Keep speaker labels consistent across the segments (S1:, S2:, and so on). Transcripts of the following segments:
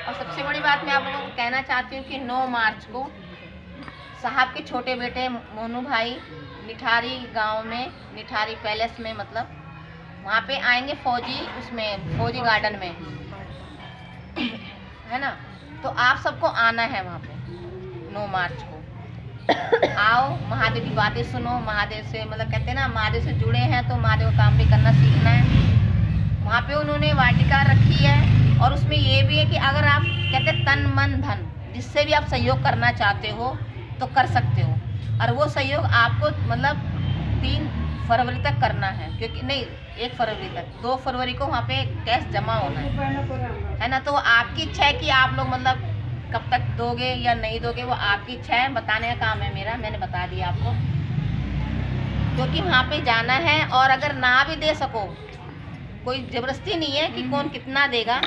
S1: और सबसे बड़ी बात मैं आप लोगों को कहना चाहती हूँ कि 9 मार्च को साहब के छोटे बेटे मोनू भाई निठारी गांव में, निठारी पैलेस में, मतलब वहाँ पे आएंगे फौजी गार्डन में, है ना। तो आप सबको आना है वहाँ पे 9 मार्च को। आओ, महादेव की बातें सुनो, महादेव से मतलब कहते हैं ना, महादेव से जुड़े हैं तो महादेव का काम भी करना सीखना है। वहाँ पे उन्होंने वाटिका रखी है और उसमें ये भी है कि अगर आप कहते हैं तन मन धन जिससे भी आप सहयोग करना चाहते हो तो कर सकते हो, और वो सहयोग आपको मतलब 3 फरवरी तक करना है, क्योंकि नहीं 1 फरवरी तक, 2 फरवरी को वहाँ पे कैश जमा होना है ना। तो आपकी इच्छा है कि आप लोग मतलब कब तक दोगे या नहीं दोगे, वो आपकी इच्छा है, बताने का काम है मेरा, मैंने बता दिया आपको। क्योंकि वहाँ पे जाना है, और अगर ना भी दे सको, कोई ज़बरदस्ती नहीं है कि कौन कितना देगा,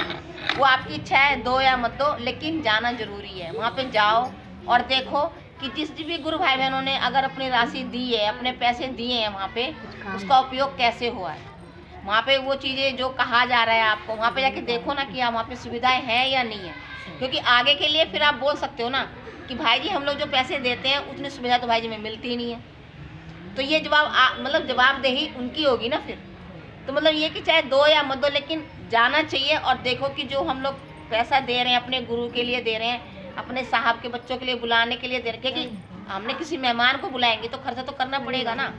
S1: वो आपकी इच्छा है, दो या मत दो, लेकिन जाना जरूरी है। वहाँ पे जाओ और देखो कि जिस भी गुरु भाई बहनों ने अगर अपनी राशि दी है, अपने पैसे दिए हैं वहाँ पे, उसका उपयोग कैसे हुआ है। वहाँ पे वो चीज़ें जो कहा जा रहा है आपको, वहाँ पे जाके देखो ना कि वहाँ पे सुविधाएं हैं या नहीं है, क्योंकि आगे के लिए फिर आप बोल सकते हो ना कि भाई जी हम लोग जो पैसे देते हैं उतनी सुविधा तो भाई जी में मिलती ही नहीं है। तो ये जवाब मतलब जवाबदेही उनकी होगी ना फिर। तो मतलब ये कि चाहे दो या मत दो, लेकिन जाना चाहिए और देखो कि जो हम लोग पैसा दे रहे हैं अपने गुरु के लिए दे रहे हैं, अपने साहब के बच्चों के लिए बुलाने के लिए दे रहे हैं, क्योंकि हमने किसी मेहमान को बुलाएंगे तो खर्चा तो करना पड़ेगा ना,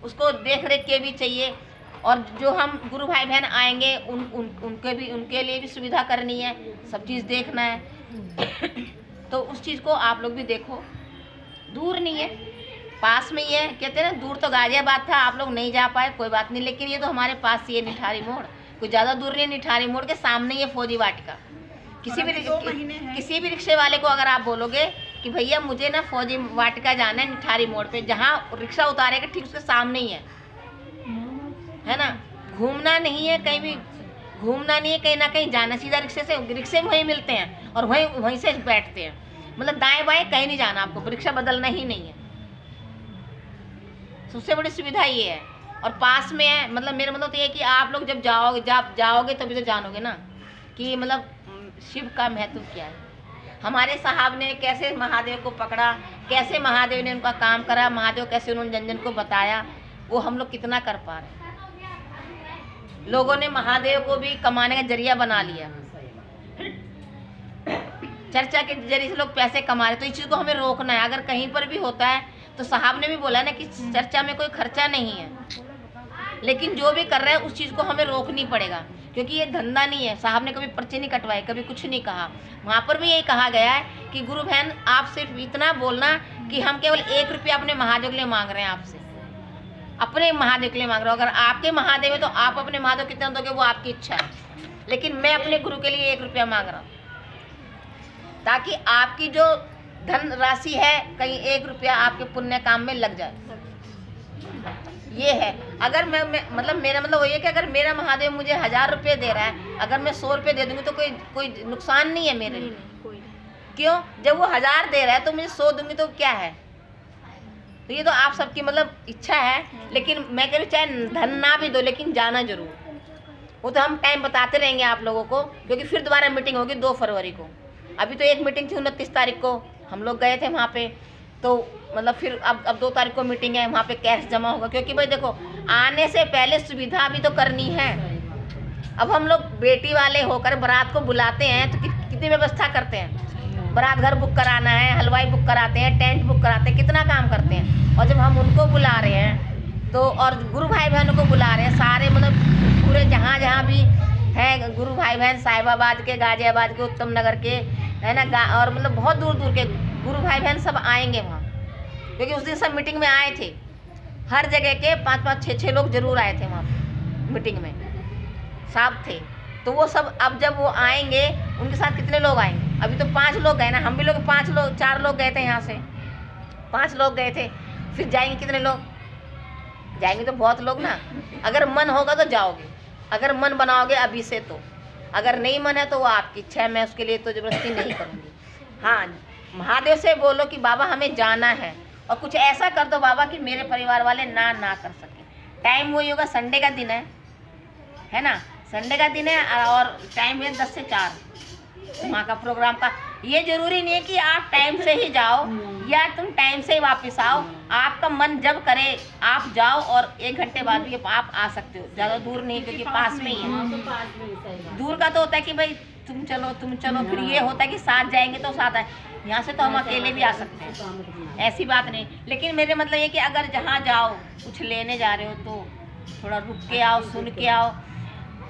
S1: उसको देख रेख के भी चाहिए, और जो हम गुरु भाई बहन आएंगे उनके लिए भी सुविधा करनी है, सब चीज़ देखना है। तो उस चीज़ को आप लोग भी देखो, दूर नहीं है, पास में ही है। कहते हैं ना दूर तो गाजियाबाद था, आप लोग नहीं जा पाए, कोई बात नहीं, लेकिन ये तो हमारे पास ही है निठारी मोड़, कोई ज़्यादा दूर नहीं है। निठारी मोड़ के सामने ही है फौजी वाटिका। किसी भी रिक्शे वाले को अगर आप बोलोगे कि भैया मुझे ना फौजी वाटिका जाना है निठारी मोड़ पे, जहाँ रिक्शा उतारेगा ठीक उसके सामने ही है ना। घूमना नहीं है, कहीं भी घूमना नहीं है, कहीं ना कहीं जाना, सीधा रिक्शे में वहीं मिलते हैं और वहीं से बैठते हैं, मतलब दाएं बाएं कहीं नहीं जाना, आपको रिक्शा बदलना ही नहीं है। सबसे बड़ी सुविधा ये है, और पास में है। मतलब मेरा मतलब तो ये है कि आप लोग जब जाओगे तभी तो जानोगे ना कि मतलब शिव का महत्व क्या है, हमारे साहब ने कैसे महादेव को पकड़ा, कैसे महादेव ने उनका काम करा, महादेव कैसे उन्होंने जन जन को बताया, वो हम लोग कितना कर पा रहे हैं। लोगों ने महादेव को भी कमाने का जरिया बना लिया, चर्चा के जरिए से लोग पैसे कमा रहे। तो इस चीज़ को हमें रोकना है। अगर कहीं पर भी होता है तो साहब ने भी बोला ना कि चर्चा में कोई खर्चा नहीं है, लेकिन जो भी कर रहे हैं उस चीज़ को हमें रोकनी पड़ेगा, क्योंकि ये धंधा नहीं है। साहब ने कभी पर्चे नहीं कटवाए, कभी कुछ नहीं कहा। वहाँ पर भी यही कहा गया है कि गुरु बहन आप सिर्फ इतना बोलना कि हम केवल 1 रुपया अपने महादेव के लिए मांग रहे हैं, आपसे अपने महादेव के लिए मांग रहे हो। अगर आपके महादेव है तो आप अपने महादेव कितना दोगे वो आपकी इच्छा है, लेकिन मैं अपने गुरु के लिए 1 रुपया मांग रहा हूँ, ताकि आपकी जो धन राशि है कहीं 1 रुपया आपके पुण्य काम में लग जाए। ये है। अगर मैं मतलब मेरा मतलब वही है कि अगर मेरा महादेव मुझे 1000 रुपये दे रहा है, अगर मैं 100 रुपये दे दूंगी तो कोई नुकसान नहीं है मेरे लिए। क्यों? जब वो 1000 दे रहा है तो मुझे 100 दूंगी तो क्या है। तो ये तो आप सबकी मतलब इच्छा है, लेकिन मैं कह रही चाहे धन ना भी दो लेकिन जाना जरूर। वो तो हम टाइम बताते रहेंगे आप लोगों को, क्योंकि फिर दोबारा मीटिंग होगी 2 फरवरी को। अभी तो एक मीटिंग थी 29 तारीख को, हम लोग गए थे वहाँ पे, तो मतलब फिर अब 2 तारीख को मीटिंग है, वहाँ पे कैश जमा होगा। क्योंकि भाई देखो आने से पहले सुविधा भी तो करनी है। अब हम लोग बेटी वाले होकर बारात को बुलाते हैं तो कितनी व्यवस्था करते हैं, बारात घर बुक कराना है, हलवाई बुक कराते हैं, टेंट बुक कराते हैं, कितना काम करते हैं। और जब हम उनको बुला रहे हैं तो, और गुरु भाई बहनों को बुला रहे हैं सारे, मतलब पूरे जहाँ भी है गुरु भाई बहन, साहिबाबाद के, गाजियाबाद के, उत्तम नगर के, है ना, और मतलब बहुत दूर दूर के गुरु भाई बहन सब आएंगे वहाँ, क्योंकि उस दिन सब मीटिंग में आए थे। हर जगह के 5-5, 6-6 लोग जरूर आए थे वहाँ मीटिंग में, साहब थे। तो वो सब अब जब वो आएंगे उनके साथ कितने लोग आएंगे। अभी तो 5 लोग गए ना, हम भी लोग 4 लोग गए थे, यहाँ से 5 लोग गए थे। फिर जाएंगे कितने लोग जाएंगे, तो बहुत लोग ना। अगर मन होगा तो जाओगे, अगर मन बनाओगे अभी से, तो अगर नहीं मन है तो वो आपकी इच्छा है, मैं उसके लिए तो जबरदस्ती नहीं करूँगी। हाँ, महादेव से बोलो कि बाबा हमें जाना है, और कुछ ऐसा कर दो बाबा कि मेरे परिवार वाले ना कर सके। टाइम वही होगा, संडे का दिन है ना, संडे का दिन है, और टाइम है 10 से 4, वहाँ का प्रोग्राम का ये जरूरी नहीं है कि आप टाइम से ही जाओ या तुम टाइम से ही वापस आओ। आपका मन जब करे आप जाओ और 1 घंटे बाद भी आप आ सकते हो। ज़्यादा दूर नहीं क्योंकि पास में ही है। दूर का तो होता है कि भाई तुम चलो फिर ये होता है कि साथ जाएंगे तो साथ आए। यहाँ से तो हम अकेले भी आ सकते हैं, ऐसी बात नहीं। लेकिन मेरे मतलब ये कि अगर जहाँ जाओ कुछ लेने जा रहे हो तो थोड़ा रुक के आओ, सुन के आओ।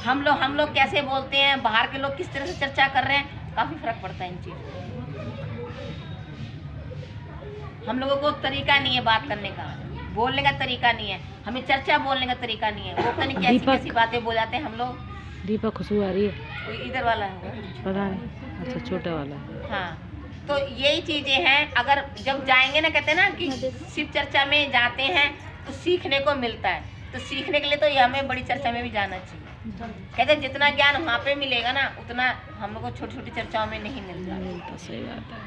S1: हम लोग कैसे बोलते हैं, बाहर के लोग किस तरह से चर्चा कर रहे हैं, काफ़ी फर्क पड़ता है इन चीज़ों। हम लोगों को तरीका नहीं है बात करने का, बोलने का तरीका नहीं है, हमें चर्चा बोलने का तरीका नहीं है। वो पता नहीं कैसी कैसी बातें बोल जाते हैं हम लोग।
S2: दीपक खुशबू आ रही है,
S1: कोई इधर वाला है
S2: पता नहीं, अच्छा छोटा वाला।
S1: हाँ, तो यही चीज़ें हैं। अगर जब जाएंगे ना, कहते हैं ना कि शिव चर्चा में जाते हैं तो सीखने को मिलता है, तो सीखने के लिए तो ये हमें बड़ी चर्चा में भी जाना चाहिए। कहते हैं जितना ज्ञान वहाँ पे मिलेगा ना उतना हम लोग को छोटी छोटी चर्चाओं में नहीं मिलता।
S2: सही बात है।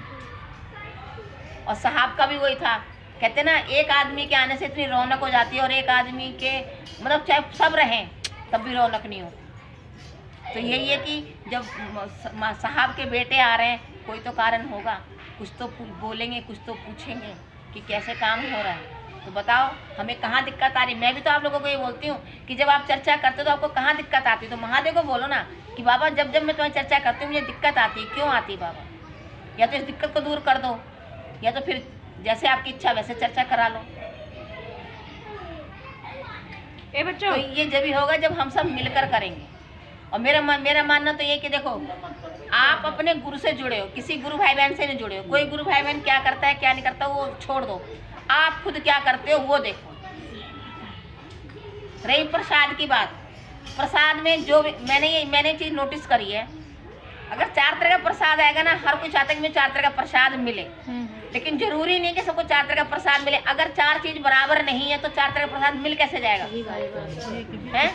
S1: और साहब का भी वही था, कहते ना एक आदमी के आने से इतनी रौनक हो जाती है और एक आदमी के मतलब चाहे सब रहें तब भी रौनक नहीं हो। तो यही है कि जब साहब के बेटे आ रहे हैं कोई तो कारण होगा, कुछ तो बोलेंगे, कुछ तो पूछेंगे कि कैसे काम हो रहा है। तो बताओ हमें कहाँ दिक्कत आ रही। मैं भी तो आप लोगों को ये बोलती हूँ कि जब आप चर्चा करते हो तो आपको कहाँ दिक्कत आती है, तो महादेव को बोलो ना कि बाबा जब मैं तुम्हारी चर्चा करती हूँ मुझे दिक्कत आती है, क्यों आती है बाबा? या तो इस दिक्कत को दूर कर दो या तो फिर जैसे आपकी इच्छा वैसे चर्चा करा लो। बच्चों, तो ये जब ही होगा जब हम सब मिलकर करेंगे। और मेरा मानना तो ये कि देखो आप अपने गुरु से जुड़े हो, किसी गुरु भाई बहन से नहीं जुड़े हो। कोई गुरु भाई बहन क्या करता है क्या नहीं करता वो छोड़ दो, आप खुद क्या करते हो वो देखो। रही प्रसाद की बात, प्रसाद में जो मैंने चीज़ नोटिस करी है, अगर 4 तरह का प्रसाद आएगा ना, हर कोई चाहता है कि मुझे 4 तरह का प्रसाद मिले, लेकिन जरूरी नहीं कि सबको 4 तरह का प्रसाद मिले। अगर 4 चीज़ बराबर नहीं है तो 4 तरह का प्रसाद मिल कैसे जाएगा? है?